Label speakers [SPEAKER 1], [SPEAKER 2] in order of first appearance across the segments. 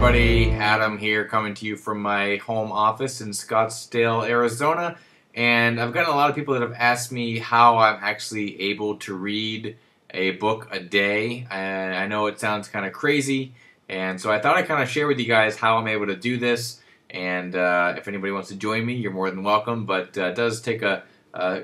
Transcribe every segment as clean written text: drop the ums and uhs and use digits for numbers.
[SPEAKER 1] everybody, Adam here coming to you from my home office in Scottsdale, Arizona. And I've gotten a lot of people that have asked me how I'm actually able to read a book a day. And I know it sounds kind of crazy, and so I thought I'd kind of share with you guys how I'm able to do this. And if anybody wants to join me, you're more than welcome, but it does take a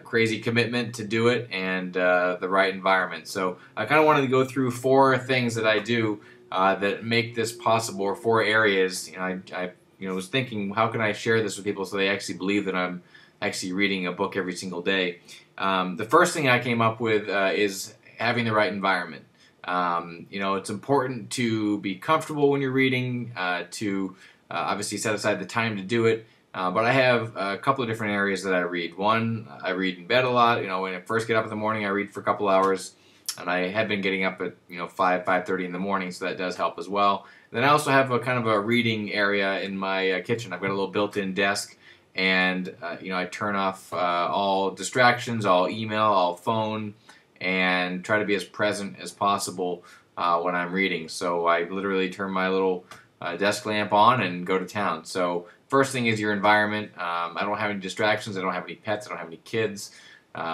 [SPEAKER 1] crazy commitment to do it and the right environment. So I kind of wanted to go through 4 things that I do that make this possible, or 4 areas. I was thinking, how can I share this with people so they actually believe that I'm actually reading a book every single day. The first thing I came up with is having the right environment. It's important to be comfortable when you're reading, to obviously set aside the time to do it. But I have a couple of different areas that I read. One, I read in bed a lot. When I first get up in the morning, I read for a couple hours. And I have been getting up at 5:30 in the morning, so that does help as well. And then I also have a kind of a reading area in my kitchen. I've got a little built-in desk, and I turn off all distractions, all email, all phone, and try to be as present as possible when I'm reading. So I literally turn my little desk lamp on and go to town. So first thing is your environment. I don't have any distractions. I don't have any pets. I don't have any kids.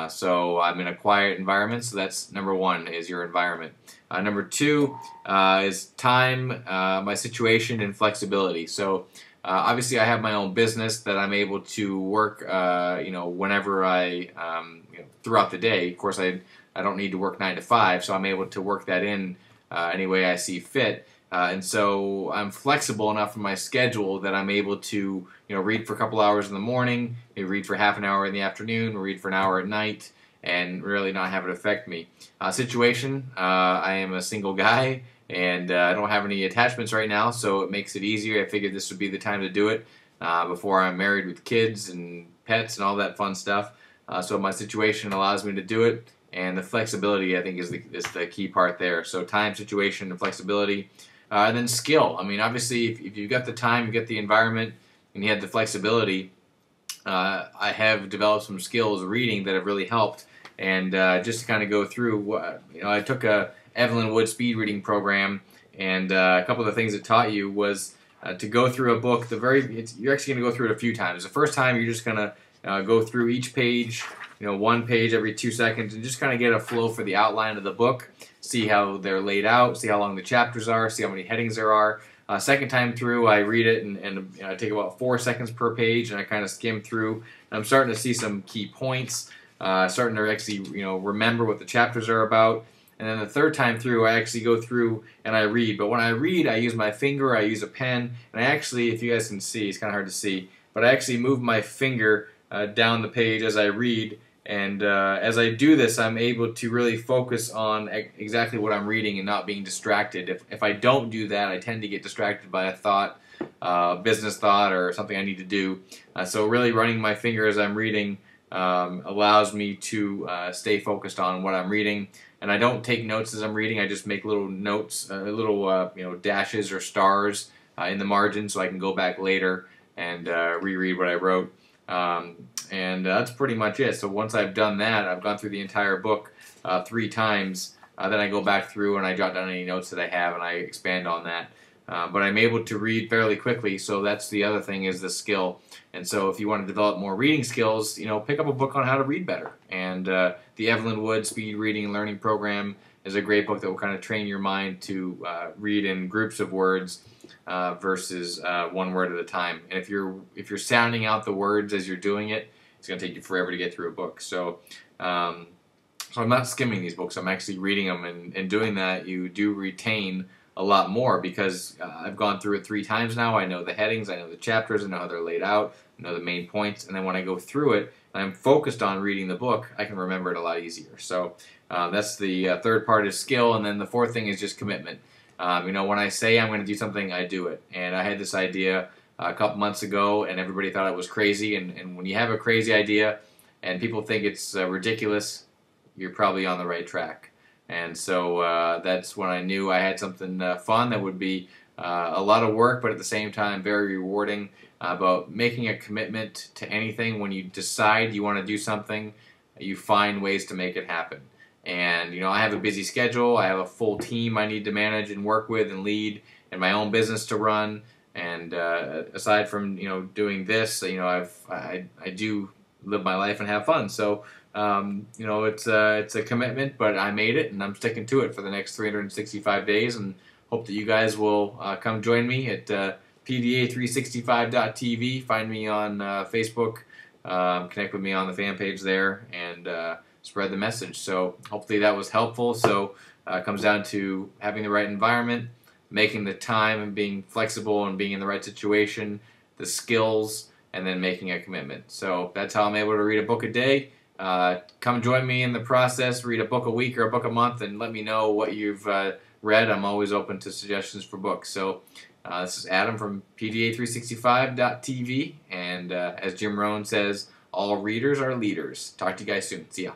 [SPEAKER 1] So I'm in a quiet environment, so that's number 1 is your environment. Number 2 is time, my situation, and flexibility. So obviously I have my own business that I'm able to work whenever throughout the day. Of course, I don't need to work 9 to 5, so I'm able to work that in any way I see fit. And so I'm flexible enough in my schedule that I'm able to read for a couple hours in the morning, maybe read for half an hour in the afternoon, or read for an hour at night, and really not have it affect me. Situation, I am a single guy, and I don't have any attachments right now, so it makes it easier. I figured this would be the time to do it before I'm married with kids and pets and all that fun stuff. So my situation allows me to do it, and the flexibility, I think, is the key part there. So time, situation, and flexibility. And then skill. I mean, obviously, if you've got the time, you get the environment, and you have the flexibility, I have developed some skills reading that have really helped. And just to kind of go through, I took a Evelyn Wood speed reading program, and a couple of the things it taught you was to go through a book. You're actually going to go through it a few times. The first time, you're just going to go through each page, 1 page every 2 seconds, and just kind of get a flow for the outline of the book. See how they're laid out, see how long the chapters are, see how many headings there are. Second time through, I read it and I take about 4 seconds per page, and I kind of skim through. And I'm starting to see some key points, starting to actually remember what the chapters are about. And then the third time through, I actually go through and I read. But when I read, I use my finger, I use a pen, and I actually, if you guys can see, it's kind of hard to see, but I actually move my finger down the page as I read. And as I do this, I'm able to really focus on exactly what I'm reading and not being distracted. If I don't do that, I tend to get distracted by a thought, business thought, or something I need to do. So really running my finger as I'm reading allows me to stay focused on what I'm reading. And I don't take notes as I'm reading. I just make little notes, little dashes or stars in the margin, so I can go back later and reread what I wrote. And that's pretty much it. So once I've done that, I've gone through the entire book 3 times. Then I go back through and I jot down any notes that I have and I expand on that. But I'm able to read fairly quickly, so that's the other thing, is the skill. And so if you want to develop more reading skills, pick up a book on how to read better. And the Evelyn Wood Speed Reading and Learning Program is a great book that will kind of train your mind to read in groups of words versus 1 word at a time. And if you're sounding out the words as you're doing it, it's going to take you forever to get through a book. So I'm not skimming these books. I'm actually reading them, and doing that, you do retain a lot more because I've gone through it 3 times now. I know the headings, I know the chapters, I know how they're laid out, I know the main points, and then when I go through it and I'm focused on reading the book, I can remember it a lot easier. So that's the third part is skill, and then the 4th thing is just commitment. When I say I'm going to do something, I do it. And I had this idea a couple months ago, and everybody thought it was crazy. And when you have a crazy idea and people think it's ridiculous, you're probably on the right track. And so that's when I knew I had something fun that would be a lot of work, but at the same time very rewarding, about making a commitment to anything. When you decide you want to do something, you find ways to make it happen. And I have a busy schedule. I have a full team I need to manage and work with and lead. and my own business to run. And aside from doing this, I do live my life and have fun. So it's a commitment, but I made it, and I'm sticking to it for the next 365 days, and hope that you guys will come join me at PDA365.tv. Find me on Facebook, connect with me on the fan page there, and spread the message. So hopefully that was helpful. So it comes down to having the right environment, making the time and being flexible and being in the right situation, the skills, and then making a commitment. So that's how I'm able to read a book a day. Come join me in the process, read a book a week or a book a month, and let me know what you've read. I'm always open to suggestions for books. So this is Adam from PDA365.tv, and as Jim Rohn says, all readers are leaders. Talk to you guys soon. See ya.